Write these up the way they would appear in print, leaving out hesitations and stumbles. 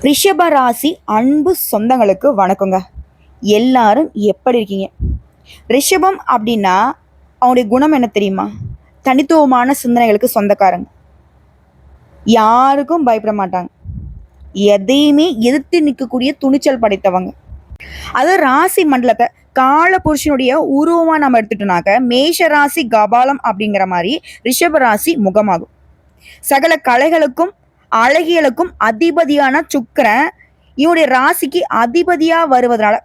ரிஷப ராசி அன்பு சொந்தங்களுக்கு வணக்கங்க. எல்லாரும் எப்படி இருக்கீங்க? ரிஷபம் அப்படின்னா அவனுடைய குணம் என்ன தெரியுமா? தனித்துவமான சிந்தனைகளுக்கு சொந்தக்காரங்க. யாருக்கும் பயப்பட மாட்டாங்க. எதையுமே எதிர்த்து நிற்கக்கூடிய துணிச்சல் படைத்தவங்க. அது ராசி மண்டலத்தை கால புருஷனுடைய உருவமா நம்ம எடுத்துட்டோம்னாக்க மேஷ ராசி கபாலம் அப்படிங்கிற மாதிரி ரிஷப ராசி முகமாகும். சகல கலைகளுக்கும் அழகியலுக்கும் அதிபதியான சுக்கிரன் இவனுடைய ராசிக்கு அதிபதியா வருவதனால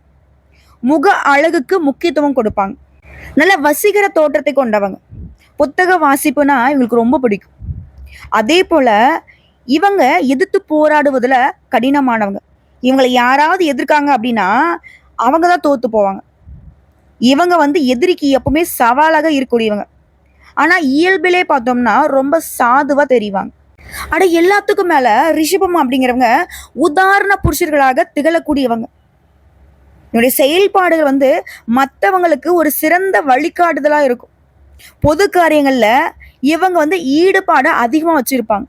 முக அழகுக்கு முக்கியத்துவம் கொடுப்பாங்க. நல்ல வசீகர தோற்றத்தை கொண்டவங்க. புத்தக வாசிப்புனா இவங்களுக்கு ரொம்ப பிடிக்கும். அதே போல இவங்க எதிர்த்து போராடுவதில் கடினமானவங்க. இவங்களை யாராவது எதிர்க்காங்க அப்படின்னா அவங்க தான் தோத்து போவாங்க. இவங்க எதிரிக்கு எப்பவுமே சவாலாக இருக்கக்கூடியவங்க. ஆனா இயல்பிலே பார்த்தோம்னா ரொம்ப சாதுவா தெரிவாங்க. அட எல்லாத்துக்கும் மேல ரிஷபம் அப்படிங்கிறவங்க உதாரண புருஷர்களாக திகழக்கூடியவங்க. என்னுடைய செயல்பாடுகள் மற்றவங்களுக்கு ஒரு சிறந்த வழிகாட்டுதலா இருக்கும். பொது காரியங்கள்ல இவங்க ஈடுபாடு அதிகமா வச்சிருப்பாங்க.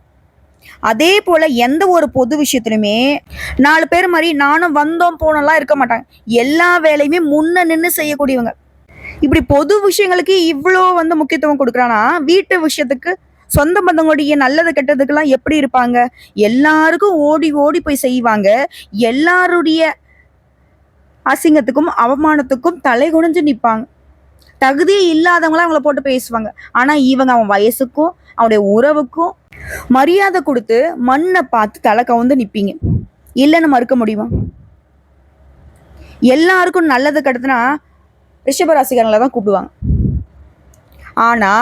அதே போல எந்த ஒரு பொது விஷயத்திலுமே 4 பேர் மாதிரி நானும் வந்தோம் போனெல்லாம் இருக்க மாட்டாங்க. எல்லா வேலையுமே முன்ன நின்று செய்யக்கூடியவங்க. இப்படி பொது விஷயங்களுக்கு இவ்வளோ முக்கியத்துவம் கொடுக்குறானா, வீட்டு விஷயத்துக்கு சொந்த பந்தங்களுடைய நல்லது கெட்டதுக்கெல்லாம் எப்படி இருப்பாங்க? எல்லாருக்கும் ஓடி ஓடி போய் செய்வாங்க. எல்லாருடைய அசிங்கத்துக்கும் அவமானத்துக்கும் தலை குனிஞ்சு நிற்பாங்க. தகுதியே இல்லாதவங்களாம் அவங்கள போட்டு பேசுவாங்க. ஆனா இவங்க அவன் வயசுக்கும் அவனுடைய உறவுக்கும் மரியாதை கொடுத்து மண்ணை பார்த்து தலை கவுந்து நிற்பீங்க. இல்லைன்னு மறுக்க முடியுமா? எல்லாருக்கும் நல்லது கெட்டதுன்னா ரிஷபராசிக்காரங்களை தான் கூப்பிடுவாங்க. ஆனா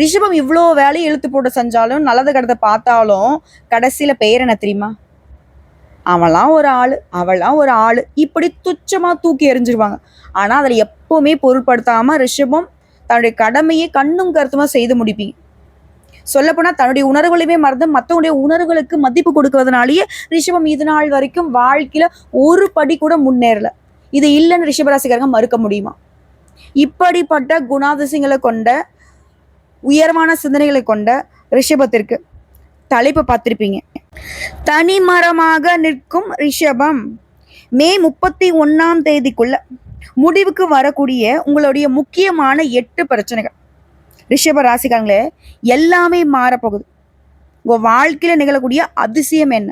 ரிஷபம் இவ்வளோ வேலையை இழுத்து போட்டு செஞ்சாலும் நல்லது கெட்டதை பார்த்தாலும் கடைசியில பெயர் என்ன தெரியுமா? அவெல்லாம் ஒரு ஆளு, அவெல்லாம் ஒரு ஆளு, இப்படி துச்சமா தூக்கி எறிஞ்சிருவாங்க. ஆனா அதுல எப்பவுமே பொருட்படுத்தாம ரிஷபம் தன்னுடைய கடமையை கண்ணும் கருத்துமா செய்து முடிப்பீங்க. சொல்லப்போனா தன்னுடைய உணர்வுகளையுமே மறந்து மற்றவங்களுடைய உணர்வுகளுக்கு மதிப்பு கொடுக்கறதுனாலேயே ரிஷபம் இது நாள் வரைக்கும் வாழ்க்கையில ஒரு படி கூட முன்னேறல. இது இல்லைன்னு ரிஷபராசிக்காரங்க மறுக்க முடியுமா? இப்படிப்பட்ட குணாதிசயங்களை கொண்ட உயர்வான சிந்தனைகளை கொண்ட ரிஷபத்திற்கு தலைப்பு பார்த்திருப்பீங்க. தனிமரமாக நிற்கும் ரிஷபம் மே 31ஆம் தேதிக்குள்ள முடிவுக்கு வரக்கூடிய உங்களுடைய முக்கியமான 8 பிரச்சனைகள். ரிஷப ராசிக்காரங்களே, எல்லாமே மாறப்போகுது. உங்க வாழ்க்கையில நிகழக்கூடிய அதிசயம் என்ன?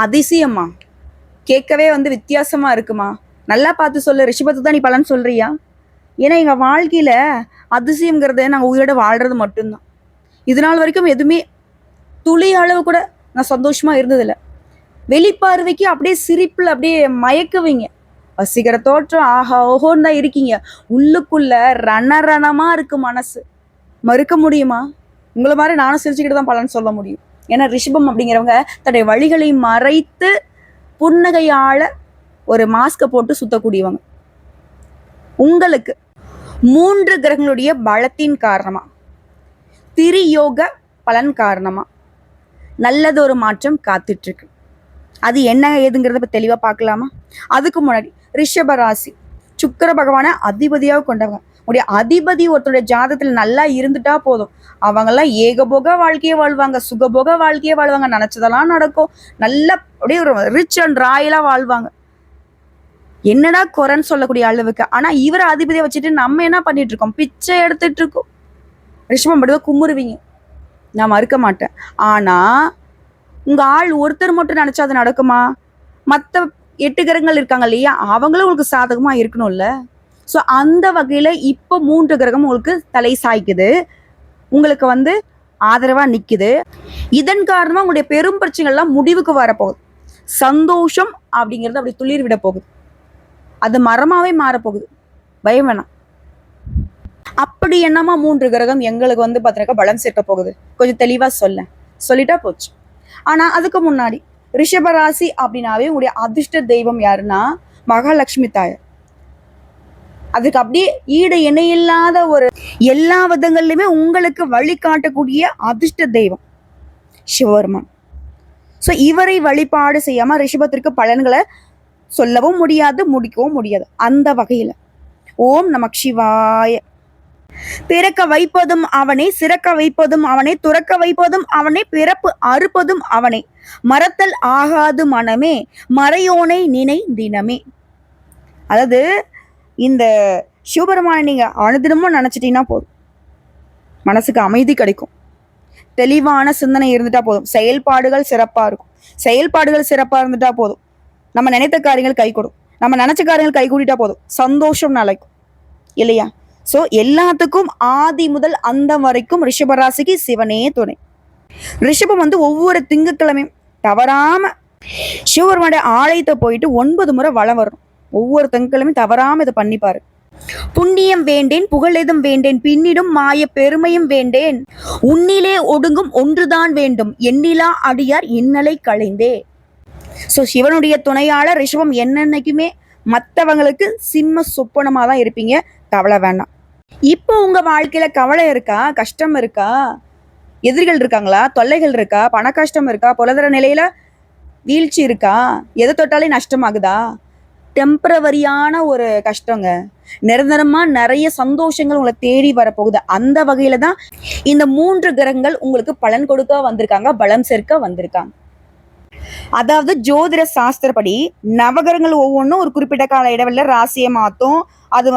அதிசயமா? கேட்கவே வித்தியாசமா இருக்குமா? நல்லா பார்த்து சொல்லு. ரிஷபத்துக்கு தான் நீ பலன் சொல்றியா? ஏன்னா எங்க வாழ்க்கையில அதிசயம்ங்கிறத நாங்கள் உயிரோட வாழ்றது மட்டும்தான். இது நாள் வரைக்கும் எதுவுமே துளி அளவு கூட நான் சந்தோஷமா இருந்ததில்லை. வெளிப்பார்வைக்கு அப்படியே சிரிப்புல அப்படியே மயக்குவீங்க. வசீகர தோற்றம், ஆஹா ஓஹோன்னு தான் இருக்கீங்க. உள்ளுக்குள்ள ரணரணமா இருக்கு மனசு. மறுக்க முடியுமா? உங்களை மாதிரி நானும் சிரிச்சுக்கிட்டு தான் பலன் சொல்ல முடியும். ஏன்னா ரிஷபம் அப்படிங்கிறவங்க தன்னுடைய வழிகளை மறைத்து புன்னகையால ஒரு மாஸ்கை போட்டு சுத்தக்கூடியவங்க. உங்களுக்கு 3 கிரகங்களுடைய பலத்தின் காரணமா, திரியோக பலன் காரணமா நல்லது ஒரு மாற்றம் காத்துட்டு இருக்கு. அது என்ன ஏதுங்கிறத இப்போ தெளிவாக பார்க்கலாமா? அதுக்கு முன்னாடி ரிஷப ராசி சுக்கிர பகவானை அதிபதியாக கொண்டவங்க. உடைய அதிபதி ஒருத்தருடைய ஜாதகத்தில் நல்லா இருந்துட்டா போதும். அவங்கெல்லாம் ஏகபோக வாழ்க்கையே வாழ்வாங்க, சுகபோக வாழ்க்கையே வாழ்வாங்க, நினைச்சதெல்லாம் நடக்கும். நல்லா அப்படியே ஒரு ரிச் அண்ட் ராயலா வாழ்வாங்க. என்னடா குறைன்னு சொல்லக்கூடிய அளவுக்கு. ஆனா இவரை அதிபதியை வச்சுட்டு நம்ம என்ன பண்ணிட்டு இருக்கோம்? பிச்சை எடுத்துட்டு இருக்கோம். ரிஷபம் அப்படிதான் குமுறுவீங்க, நான் மறுக்க மாட்டேன். ஆனா உங்க ஆள் ஒருத்தர் மட்டும் நினைச்சா அது நடக்குமா? மற்ற 8 கிரகங்கள் இருக்காங்க இல்லையா, அவங்களும் உங்களுக்கு சாதகமா இருக்கணும்ல. ஸோ அந்த வகையில இப்போ 3 கிரகம் உங்களுக்கு தலை சாய்க்குது, உங்களுக்கு ஆதரவா நிக்குது. இதன் காரணமா உங்களுடைய பெரும் பிரச்சனைகள்லாம் முடிவுக்கு வரப்போகுது. சந்தோஷம் அப்படிங்கிறது அப்படி துளிர் விட போகுது. அது மரமாவே மாறப்போகுது. பயம் வேணாம். அப்படி என்னமா 3 கிரகம் எங்களுக்கு பார்த்தீங்கன்னா பலம் சேர்க்க போகுது? கொஞ்சம் தெளிவா சொல்லிட்டா போச்சு. ஆனா அதுக்கு முன்னாடி ரிஷபராசி அப்படின்னாவே உங்களுடைய அதிர்ஷ்ட தெய்வம் யாருன்னா மகாலட்சுமி தாயார். அதுக்கு அப்படியே ஈடு இணையில்லாத ஒரு எல்லா விதங்கள்லையுமே உங்களுக்கு வழிகாட்டக்கூடிய அதிர்ஷ்ட தெய்வம் சிவபெருமான். ஸோ இவரை வழிபாடு செய்யாம ரிஷபத்திற்கு பலன்களை சொல்லவும் முடியாது, முடிக்கவும் முடியாது. அந்த வகையில ஓம் நமக் சிவாய. பிறக்க வைப்பதும் அவனே, சிறக்க வைப்பதும் அவனே, துறக்க வைப்பதும் அவனே, பிறப்பு அறுப்பதும் அவனே, மறத்தல் ஆகாது மனமே, மறையோனை நினை தினமே. அதாவது இந்த சிவபெருமானை நீங்க அனுதினமும் நினைச்சிட்டீங்கன்னா போதும், மனசுக்கு அமைதி கிடைக்கும், தெளிவான சிந்தனை இருந்துட்டா போதும், செயல்பாடுகள் சிறப்பா இருக்கும். செயல்பாடுகள் சிறப்பா இருந்துட்டா போதும், நம்ம நினைத்த காரியங்கள் கை கொடுக்கும், நம்ம நினைச்ச காரியங்கள் கை கூட்டிட்டா போதும், சந்தோஷம் நிலைக்கும் இல்லையா? சோ எல்லாத்துக்கும் ஆதி முதல் அந்த வரைக்கும் ரிஷபராசிக்கு சிவனே துணை. ரிஷபம் ஒவ்வொரு திங்கட்கிழமையும் தவறாம சிவபெருமானுடைய ஆலயத்தை போயிட்டு 9 முறை வளம் வரணும். ஒவ்வொரு திங்கட்கிழமையும் தவறாம இதை பண்ணிப்பாரு. புண்ணியம் வேண்டேன், புகழெதும் வேண்டேன், பின்னிடும் மாய பெருமையும் வேண்டேன், உன்னிலே ஒடுங்கும் ஒன்றுதான் வேண்டும், எண்ணிலா அடியார் இன்னலை களைந்தே. சோ சிவனுடைய துணையாளர் ரிஷபம் என்னன்னைக்குமே மற்றவங்களுக்கு சிம்ம சொப்பனமா தான் இருப்பீங்க, கவலை வேண்டாம். இப்போ உங்க வாழ்க்கையில கவலை இருக்கா, கஷ்டம் இருக்கா, எதிரிகள் இருக்காங்களா, தொல்லைகள் இருக்கா, பண கஷ்டம் இருக்கா, பொருளாதார நிலையில வீழ்ச்சி இருக்கா, எதை தொட்டாலே நஷ்டமாகுதா? டெம்பரவரியான ஒரு கஷ்டங்க. நிரந்தரமா நிறைய சந்தோஷங்கள் உங்களை தேடி வரப்போகுது. அந்த வகையில தான் இந்த 3 கிரகங்கள் உங்களுக்கு பலன் கொடுக்க வந்திருக்காங்க, பலம் சேர்க்க வந்திருக்காங்க. அதாவது ஜோதிட சாஸ்திரப்படி நவகிரகங்கள் ஒவ்வொன்றும் ஒரு குறிப்பிட்ட கால இடைவெளியில ராசியை மாற்றும். அது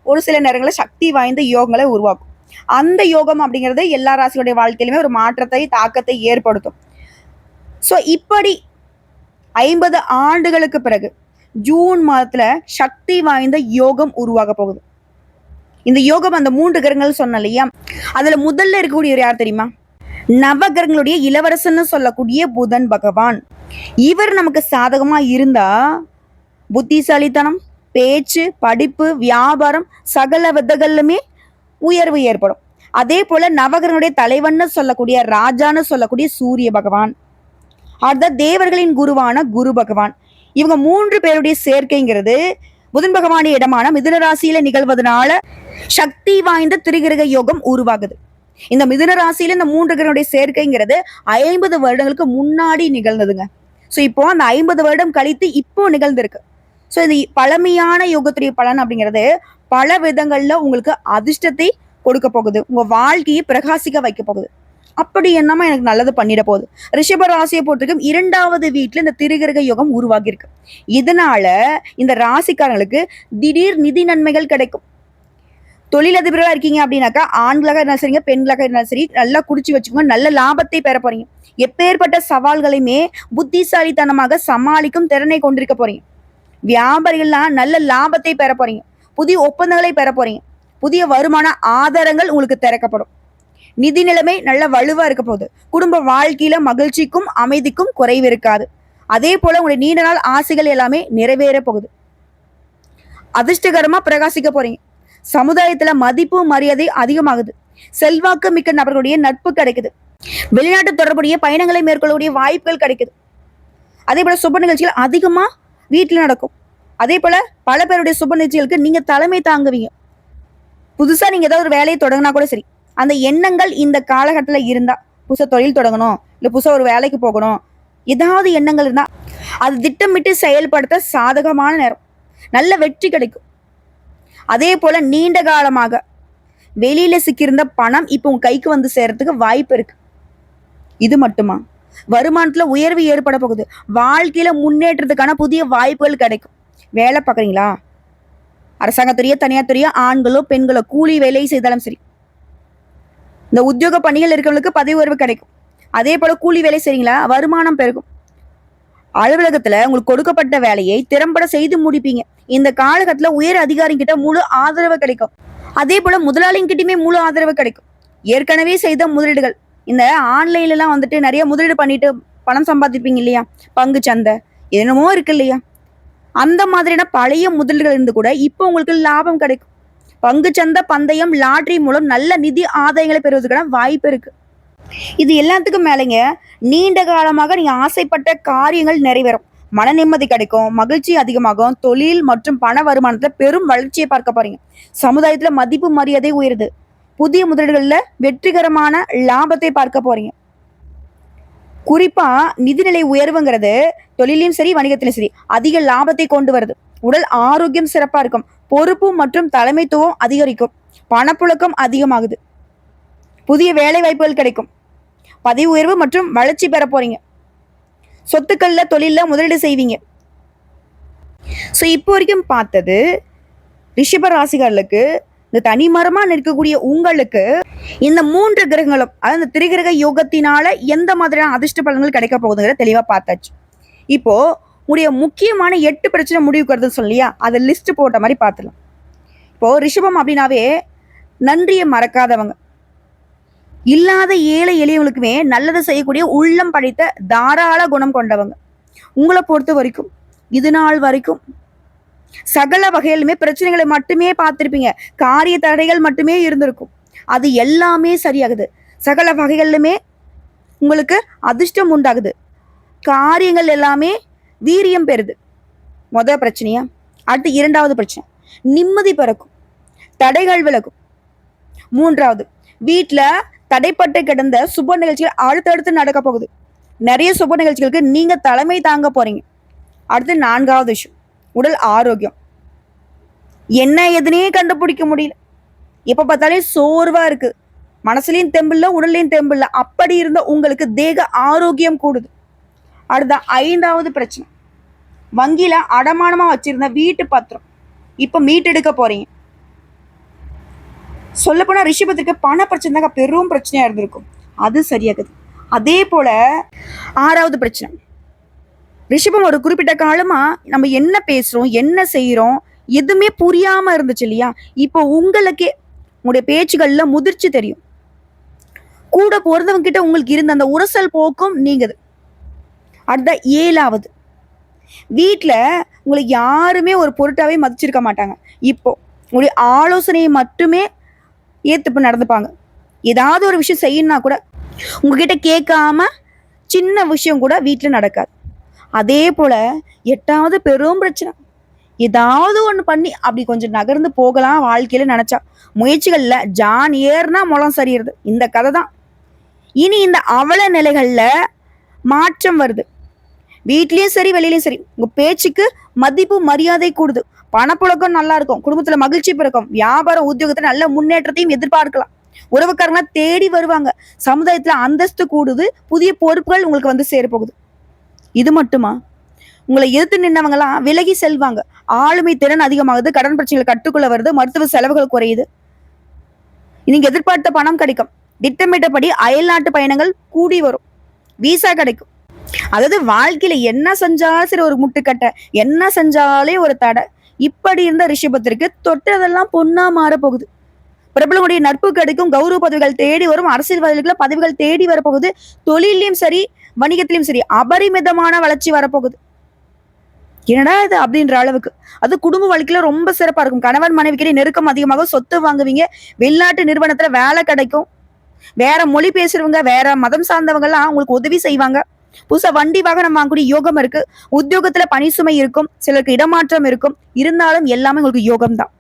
ஒரு சில நேரங்களில் சக்தி வாய்ந்த யோகங்களை உருவாக்கும். அந்த யோகம் அப்படிங்கிறது எல்லா ராசியோடைய வாழ்க்கையிலுமே ஒரு மாற்றத்தை, தாக்கத்தை ஏற்படுத்தும். ஸோ இப்படி 50 ஆண்டுகளுக்கு பிறகு ஜூன் மாதத்துல சக்தி வாய்ந்த யோகம் உருவாக போகுது. இந்த யோகம் அந்த 3 கிரகங்கள் சொன்ன இல்லையா, அதுல முதல்ல இருக்கக்கூடியவர் யார் தெரியுமா? நவகிரகங்களுடைய இளவரசன்னு சொல்லக்கூடிய புதன் பகவான். இவர் நமக்கு சாதகமா இருந்தா புத்திசாலித்தனம், பேச்சு, படிப்பு, வியாபாரம் சகல விதங்களிலுமே உயர்வு ஏற்படும். அதே போல நவகிரகனுடைய தலைவன்னு சொல்லக்கூடிய ராஜான்னு சொல்லக்கூடிய சூரிய பகவான், அடுத்த தேவர்களின் குருவான குரு பகவான், இவங்க 3 பேருடைய சேர்க்கைங்கிறது புதன் பகவானுடைய இடமான மிதுன ராசியில நிகழ்வதனால சக்தி வாய்ந்த திரிகிரக யோகம் உருவாகுது. இந்த மிதுன ராசியில இந்த 3 கிரகனுடைய சேர்க்கைங்கிறது 50 வருடங்களுக்கு முன்னாடி நிகழ்ந்ததுங்க. ஸோ இப்போ அந்த 50 வருடம் கழித்து இப்போ நிகழ்ந்திருக்கு. ஸோ இந்த பழமையான யோகத்துடைய பலன் அப்படிங்கிறது பல விதங்கள்ல உங்களுக்கு அதிர்ஷ்டத்தை கொடுக்க போகுது, உங்க வாழ்க்கையை பிரகாசிக்க வைக்க போகுது. அப்படி என்னமா எனக்கு நல்லது பண்ணிட போகுது. ரிஷப ராசியை பொறுத்திருக்கும் 2வது வீட்டுல இந்த திரிகிரக யோகம் உருவாகி இருக்கு. இதனால இந்த ராசிக்காரங்களுக்கு திடீர் நிதி நன்மைகள் கிடைக்கும். தொழிலதிபர்களா இருக்கீங்க அப்படின்னாக்கா ஆண்களாக இருந்தாலும் சரிங்க, பெண்களாக இருந்தாலும் சரி, நல்லா குடிச்சு வச்சுக்கோங்க, நல்ல லாபத்தை பெற போறீங்க. எப்பேற்பட்ட சவால்களையுமே புத்திசாலித்தனமாக சமாளிக்கும் திறனை கொண்டிருக்க போறீங்க. வியாபாரிகள்லாம் நல்ல லாபத்தை பெற போறீங்க, புதிய ஒப்பந்தங்களை பெற போறீங்க, புதிய வருமான ஆதாரங்கள் உங்களுக்கு திறக்கப்படும். நிதி நிலைமை நல்ல வலுவா இருக்க போகுது. குடும்ப வாழ்க்கையில மகிழ்ச்சிக்கும் அமைதிக்கும் குறைவு இருக்காது. அதே போல உங்களுடைய நீண்ட நாள் ஆசைகள் எல்லாமே நிறைவேற போகுது. அதிர்ஷ்டகரமா பிரகாசிக்க போறீங்க. சமுதாயத்துல மதிப்பு மரியாதை அதிகமாகுது. செல்வாக்கு மிக்க நபர்களுடைய நட்பு கிடைக்குது. வெளிநாட்டு தொடர்புடைய பயணங்களை மேற்கொள்ளக்கூடிய வாய்ப்புகள் கிடைக்குது. அதே போல சுப நிகழ்ச்சிகள் அதிகமா வீட்டுல நடக்கும். அதே போல பல பேருடைய சுப நிகழ்ச்சிகளுக்கு நீங்க தலைமை தாங்குவீங்க. புதுசா நீங்க ஏதாவது ஒரு வேலையை தொடங்கினா கூட சரி, அந்த எண்ணங்கள் இந்த காலகட்டத்துல இருந்தா, புதுசா தொழில் தொடங்கணும், இல்ல புதுசா ஒரு வேலைக்கு போகணும், ஏதாவது எண்ணங்கள் இருந்தா அது திட்டமிட்டு செயல்படுத்த சாதகமான நேரம், நல்ல வெற்றி கிடைக்கும். அதே போல நீண்ட காலமாக வெளியில சிக்கியிருந்த பணம் இப்போ உங்க கைக்கு சேர்றதுக்கு வாய்ப்பு இருக்கு. இது மட்டுமா, வருமானத்துல உயர்வு ஏற்பட போகுது. வாழ்க்கையில முன்னேற்றத்துக்கான புதிய வாய்ப்புகள் கிடைக்கும். வேலை பார்க்குறீங்களா, அரசாங்கத்துறையோ தனியார் துறையோ, ஆண்களோ பெண்களோ, கூலி வேலை செய்தாலும் சரி, இந்த உத்தியோக பணிகள் இருக்கிறவங்களுக்கு பதவி உயர்வு கிடைக்கும். அதே போல கூலி வேலை செய்றீங்களா, வருமானம் பெருகும். அலுவலகத்துல உங்களுக்கு கொடுக்கப்பட்ட வேலையை திறம்பட செய்து முடிப்பீங்க. இந்த காலகட்டத்துல உயர் அதிகாரி கிட்ட முழு ஆதரவு கிடைக்கும். அதே போல முதலாளிங்கிட்டயுமே முழு ஆதரவு கிடைக்கும். ஏற்கனவே செய்த முதலீடுகள், இந்த ஆன்லைன்ல எல்லாம் நிறைய முதலீடு பண்ணிட்டு பணம் சம்பாதிப்பீங்க இல்லையா, பங்கு சந்தை என்னமோ இருக்கு இல்லையா, அந்த மாதிரியான பழைய முதலீடுகள் இருந்து கூட இப்போ உங்களுக்கு லாபம் கிடைக்கும். பங்கு சந்தை, பந்தயம், லாட்டரி மூலம் நல்ல நிதி ஆதாயங்களை பெறுவதற்கான வாய்ப்பு இருக்கு. இது எல்லாத்துக்கும் மேலேங்க, நீண்ட காலமாக நீங்க ஆசைப்பட்ட காரியங்கள் நிறைவேறும். மன நிம்மதி கிடைக்கும், மகிழ்ச்சி அதிகமாகும், தொழில் மற்றும் பண வருமானத்துல பெரும் வளர்ச்சியை பார்க்க போறீங்க. சமுதாயத்துல மதிப்பு மரியாதை உயருது. புதிய முதலீடுகள்ல வெற்றிகரமான லாபத்தை பார்க்க போறீங்க. குறிப்பா நிதிநிலை உயர்வுங்கிறது தொழிலையும் சரி வணிகத்திலும் சரி அதிக லாபத்தை கொண்டு வருது. உடல் ஆரோக்கியம் சிறப்பா இருக்கும். பொறுப்பு மற்றும் தலைமைத்துவம் அதிகரிக்கும். பணப்புழக்கம் அதிகமாகுது, புதிய வேலை வாய்ப்புகள் கிடைக்கும், பதவி உயர்வு மற்றும் வளர்ச்சி பெற போறீங்க, சொத்துக்கள்ல தொழில முதலீடு செய்வீங்க. ஸோ இப்போ வரைக்கும் பார்த்தது ரிஷப ராசிகாரர்களுக்கு, இந்த தனிமரமா நிற்கக்கூடிய உங்களுக்கு இந்த 3 கிரகங்களும், அதாவது இந்த திரிகிரக யோகத்தினால எந்த மாதிரியான அதிர்ஷ்ட பலன்கள் கிடைக்க போகுதுங்கிற தெளிவா பார்த்தாச்சு. இப்போ உடைய முக்கியமான 8 பிரச்சனை முடிவுக்கு வருதுன்னு சொல்லியா, அதை லிஸ்ட் போட்ட மாதிரி பார்த்துலாம். இப்போ ரிஷபம் அப்படின்னாவே நன்றியை மறக்காதவங்க, இல்லாத ஏழை எளியவங்களுக்குமே நல்லது செய்யக்கூடிய உள்ளம் படைத்த தாராள குணம் கொண்டவங்க. உங்களை பொறுத்த வரைக்கும் இது நாள் வரைக்கும் சகல வகையிலுமே பிரச்சனைகளை மட்டுமே பார்த்திருப்பீங்க, காரிய தடைகள் மட்டுமே இருந்திருக்கும். அது எல்லாமே சரியாகுது, சகல வகைகளிலுமே உங்களுக்கு அதிர்ஷ்டம் உண்டாகுது, காரியங்கள் எல்லாமே வீரியம் பெறுது. முதல் பிரச்சனையா. அடுத்து 2வது பிரச்சனை, நிம்மதி பிறக்கும், தடைகள் விலகும். 3வது, வீட்டில் தடைப்பட்டு கிடந்த சுப நிகழ்ச்சிகள் அடுத்தடுத்து நடக்க போகுது, நிறைய சுப நிகழ்ச்சிகளுக்கு நீங்க தலைமை தாங்க போறீங்க. அடுத்து 4வது விஷயம், உடல் ஆரோக்கியம். என்ன எதுனே கண்டுபிடிக்க முடியல, எப்ப பார்த்தாலே சோர்வா இருக்கு, மனசுலயும் தெம்பில்ல உடல்லையும் தெம்பில்ல, அப்படி இருந்த உங்களுக்கு தேக ஆரோக்கியம் கூடுது. அடுத்த 5வது பிரச்சனை, வங்கியில அடமானமா வச்சிருந்த வீட்டு பத்திரம் இப்ப மீட்டெடுக்க போறீங்க. சொல்ல போனா ரிஷபத்திற்கு பண பிரச்சனை தாங்க பெரும் பிரச்சனையா இருந்திருக்கும், அது சரியாகுது. அதே போல 6வது பிரச்சனை, ரிஷபம் ஒரு குறிப்பிட்ட காலமா நம்ம என்ன பேசுறோம் என்ன செய்யறோம் எதுவுமே புரியாம இருந்துச்சு இல்லையா, இப்போ உங்களுக்கே உங்களுடைய பேச்சுகள்ல முதிர்ச்சி தெரியும், கூட போறதவங்க கிட்ட உங்களுக்கு இருந்த அந்த உரசல் போக்கும் நீங்குது. அடுத்த 7வது, வீட்டில் உங்களுக்கு யாருமே ஒரு பொருட்டாவே மதிச்சிருக்க மாட்டாங்க, இப்போ உங்களுடைய ஆலோசனையை மட்டுமே ஏத்துப்பு நடந்துப்பாங்க. ஏதாவது ஒரு விஷயம் செய்யணும்னா கூட உங்ககிட்ட கேட்காம சின்ன விஷயம் கூட வீட்டில் நடக்காது. அதே போல 8வது பெரும் பிரச்சனை, ஏதாவது ஒன்று பண்ணி அப்படி கொஞ்சம் நகர்ந்து போகலாம் வாழ்க்கையில நினைச்சா, முயற்சிகள்ல ஜான் ஏறுனா முளம் சரியிறது, இந்த கதை தான். இனி இந்த அவல நிலைகள்ல மாற்றம் வருது, வீட்லயும் சரி வெளியிலயும் சரி உங்க பேச்சுக்கு மதிப்பு மரியாதை கூடுது, பணப்புழக்கம் நல்லா இருக்கும், குடும்பத்துல மகிழ்ச்சி பிறக்கும், வியாபாரம் உத்தியோகத்துல நல்ல முன்னேற்றத்தையும் எதிர்பார்க்கலாம், உறவுக்காரங்களா தேடி வருவாங்க, சமுதாயத்துல அந்தஸ்து கூடுது, புதிய பொறுப்புகள் உங்களுக்கு வந்து சேரப்போகுது. இது மட்டுமா, உங்களை எதிர்த்து நின்றவங்கலாம் விலகி செல்வாங்க, ஆளுமை திறன் அதிகமாகுது, கடன் பிரச்சனைகள் கட்டுக்குள்ள வருது, மருத்துவ செலவுகள் குறையுது, நீங்க எதிர்பார்த்த பணம் கிடைக்கும், திட்டமிட்டபடி அயல்நாட்டு பயணங்கள் கூடி வரும், விசா கிடைக்கும். அதாவது வாழ்க்கையில என்ன செஞ்சாலும் சரி ஒரு முட்டுக்கட்டை, என்ன செஞ்சாலே ஒரு தடை, இப்படி இருந்த ரிஷபத்திற்கு தொட்டதெல்லாம் பொண்ணா மாற போகுது. பிரபலங்களுடைய நட்பு கிடைக்கும், கௌரவ பதவிகள் தேடி வரும், அரசியல்வாதிகளுக்கு பதவிகள் தேடி வரப்போகுது, தொழிலையும் சரி வணிகத்திலையும் சரி அபரிமிதமான வளர்ச்சி வரப்போகுது. என்னடா இது அப்படின்ற அளவுக்கு. அது குடும்ப வாழ்க்கையில ரொம்ப சிறப்பா இருக்கும், கணவன் மனைவிக்கிட்டே நெருக்கம் அதிகமாக, சொத்து வாங்குவீங்க, வெளிநாட்டு நிறுவனத்துல வேலை கிடைக்கும், வேற மொழி பேசுறவங்க வேற மதம் சார்ந்தவங்க எல்லாம் உங்களுக்கு உதவி செய்வாங்க, புதுசா வண்டி வாகனம் வாங்கக்கூடிய யோகம் இருக்கு, உத்தியோகத்துல பணி சுமை இருக்கும், சிலருக்கு இடமாற்றம் இருக்கும், இருந்தாலும் எல்லாமே உங்களுக்கு யோகம் தான்.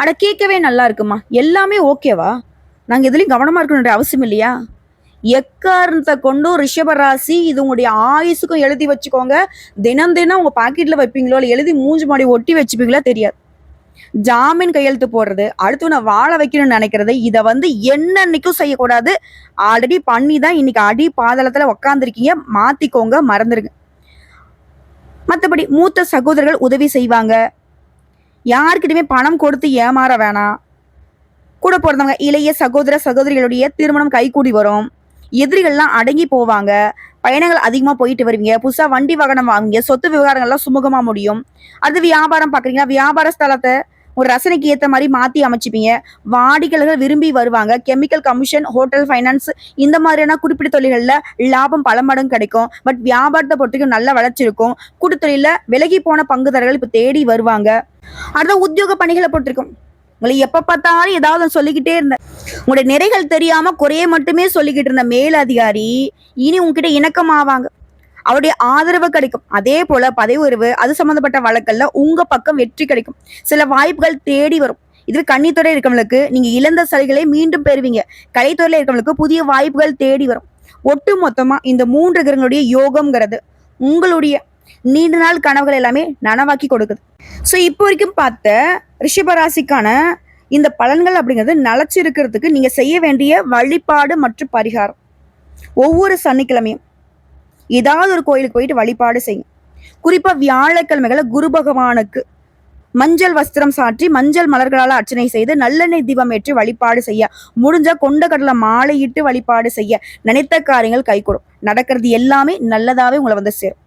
ஆனா கேட்கவே நல்லா இருக்குமா, எல்லாமே ஓகேவா, நாங்க எதுலயும் கவனமா இருக்கணுன்ற அவசியம் இல்லையா? எக்காரணத்தை கொண்டும் ரிஷப ராசி இது உங்களுடைய ஆயுசுக்கும் எழுதி வச்சுக்கோங்க. தினம் தினம் உங்க பாக்கெட்ல வைப்பீங்களோ இல்லை எழுதி மூஞ்சி மாடி ஒட்டி வச்சுப்பீங்களா தெரியாது. ஜாமீன் கையெழுத்து போடுறது, அடுத்து நான் வாழ வைக்கணும்னு நினைக்கிறது, இதை வந்து என்னன்னைக்கும் செய்யக்கூடாது. ஆல்ரெடி பண்ணி தான் இன்னைக்கு அடி பாதளத்துல உக்காந்துருக்கீங்க, மாத்திக்கோங்க, மறந்துருங்க. மற்றபடி மூத்த சகோதரர்கள் உதவி செய்வாங்க, யாருக்கிட்டுமே பணம் கொடுத்து ஏமாற வேணாம். கூட பிறந்தவங்க இளைய சகோதர சகோதரிகளுடைய திருமணம் கைகூடி வரும், எதிரிகள்லாம் அடங்கி போவாங்க, பயணங்கள் அதிகமாக போயிட்டு வருவீங்க, புதுசாக வண்டி வாகனம் வாங்குவீங்க, சொத்து விவகாரங்கள்லாம் சுமூகமாக முடியும். அது வியாபாரம் பார்க்குறீங்கன்னா வியாபார ஸ்தலத்தை ஒரு ரசனைக்கு ஏற்ற மாதிரி மாற்றி அமைச்சிப்பீங்க, வாடிக்கையாளர்கள் விரும்பி வருவாங்க, கெமிக்கல் கமிஷன் ஹோட்டல் ஃபைனான்ஸ் இந்த மாதிரியான குறிப்பிட்ட தொழில்களில் லாபம் பல மடங்கு கிடைக்கும். பட் வியாபாரத்தை பொறுத்தவரைக்கும் நல்ல வளர்ச்சி இருக்கும். கூட்டுத்தொழிலில் விலகி போன பங்குதாரர்கள் இப்போ தேடி வருவாங்க. அடுத்த உத்தியோக பணிகளை பொறுத்திருக்கும், உங்களை எப்ப பார்த்தாலும் ஏதாவது சொல்லிக்கிட்டே இருந்த, உங்களுடைய நிறைகள் தெரியாம குறைய மட்டுமே சொல்லிக்கிட்டு இருந்த மேலதிகாரி இனி உங்ககிட்ட இணக்கமாவாங்க, அவருடைய ஆதரவு கிடைக்கும். அதே போல பதவி உயர்வு அது சம்பந்தப்பட்ட வழக்கல்ல உங்க பக்கம் வெற்றி கிடைக்கும், சில வாய்ப்புகள் தேடி வரும். இதுவே கன்னித்துறை இருக்கவங்களுக்கு நீங்க இழந்த சலுகைகளை மீண்டும் பெறுவீங்க, கலைத்துறையில இருக்கவங்களுக்கு புதிய வாய்ப்புகள் தேடி வரும். ஒட்டு மொத்தமா இந்த 3 கிரகங்களுடைய யோகம்ங்கிறது உங்களுடைய நீண்ட நாள் கனவுகள் எல்லாமே நனவாக்கி கொடுக்குது. ஸோ இப்போ வரைக்கும் பார்த்த ரிஷபராசிக்கான இந்த பலன்கள் அப்படிங்கிறது நிலச்சிருக்கிறதுக்கு நீங்க செய்ய வேண்டிய வழிபாடு மற்றும் பரிகாரம், ஒவ்வொரு சனிக்கிழமையும் ஏதாவது ஒரு கோயிலுக்கு போயிட்டு வழிபாடு செய்யும். குறிப்பா வியாழக்கிழமைகளை குரு பகவானுக்கு மஞ்சள் வஸ்திரம் சாற்றி மஞ்சள் மலர்களால் அர்ச்சனை செய்து நல்லெண்ணெய் தீபம் ஏற்றி வழிபாடு செய்ய, முடிஞ்சா கொண்ட கடலை மாலையிட்டு வழிபாடு செய்ய நினைத்த காரியங்கள் கைகூடும். நடக்கிறது எல்லாமே நல்லதாவே உங்களை வந்து சேரும்.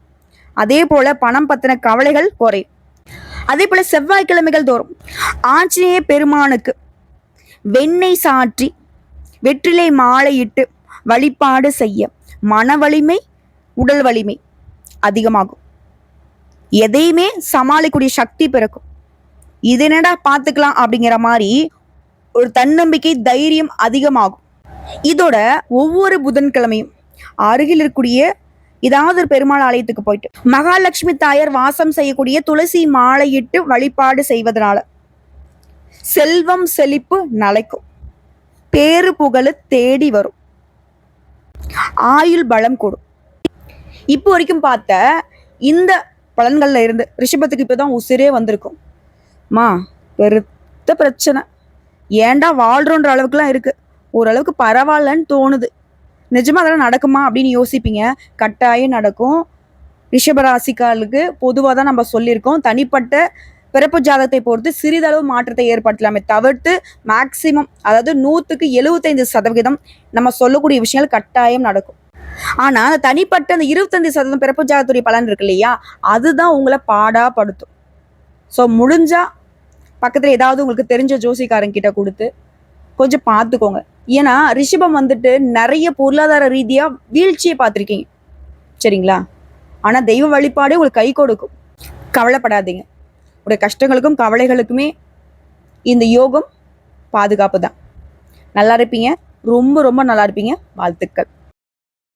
அதே போல பணம் பத்தின கவலைகள் குறையும். அதே போல செவ்வாய்க்கிழமைகள் தோறும் ஆஞ்சநேய பெருமானுக்கு வெண்ணெய் சாற்றி வெற்றிலை மாலையிட்டு வழிபாடு செய்ய மன வலிமை உடல் வலிமை அதிகமாகும். எதையுமே சமாளிக்கூடிய சக்தி பிறக்கும். இது என்னடா பார்த்துக்கலாம் அப்படிங்கிற மாதிரி ஒரு தன்னம்பிக்கை தைரியம் அதிகமாகும். இதோட ஒவ்வொரு புதன்கிழமையும் அருகில் இருக்கக்கூடிய ஏதாவது ஒரு பெருமாள் ஆலயத்துக்கு போயிட்டு மகாலட்சுமி தாயார் வாசம் செய்யக்கூடிய துளசி மாலையிட்டு வழிபாடு செய்வதனால செல்வம் செழிப்பு நிலைக்கும், பேரு புகழு தேடி வரும், ஆயுள் பலம் கூடும். இப்போ வரைக்கும் பார்த்த இந்த பலன்கள்ல இருந்து ரிஷபத்துக்கு இப்போதான் உசிரே வந்திருக்கும். பெருத்த பிரச்சனை, ஏன்டா வாழ்றோன்ற அளவுக்குலாம் இருக்கு, ஓரளவுக்கு பரவாயில்லன்னு தோணுது. நிஜமா அதெல்லாம் நடக்குமா அப்படின்னு யோசிப்பீங்க. கட்டாயம் நடக்கும். ரிஷபராசிக்காரர்களுக்கு பொதுவாக தான் நம்ம சொல்லியிருக்கோம், தனிப்பட்ட பிறப்பு ஜாதகத்தை பொறுத்து சிறிதளவு மாற்றத்தை ஏற்படுத்தலாமே தவிர்த்து மேக்சிமம், அதாவது 100% நம்ம சொல்லக்கூடிய விஷயங்கள் கட்டாயம் நடக்கும். ஆனா அந்த தனிப்பட்ட அந்த 25% பிறப்பு ஜாதகத்துடைய பலன் இருக்கு இல்லையா, அதுதான் உங்களை பாடாப்படுத்தும். ஸோ முடிஞ்சா பக்கத்துல ஏதாவது உங்களுக்கு தெரிஞ்ச ஜோசிக்காரங்கிட்ட கொடுத்து கொஞ்சம் பார்த்துக்கோங்க. ஏன்னா ரிஷபம் வந்துட்டு நிறைய பொருளாதார ரீதியா வீழ்ச்சியை பார்த்துருக்கீங்க, சரிங்களா? ஆனா தெய்வ வழிபாடு உங்களுக்கு கை கொடுக்கும், கவலைப்படாதீங்க. உடைய கஷ்டங்களுக்கும் கவலைகளுக்குமே இந்த யோகம் பாதுகாப்பு தான். நல்லா இருப்பீங்க, ரொம்ப ரொம்ப நல்லா இருப்பீங்க. வாழ்த்துக்கள்.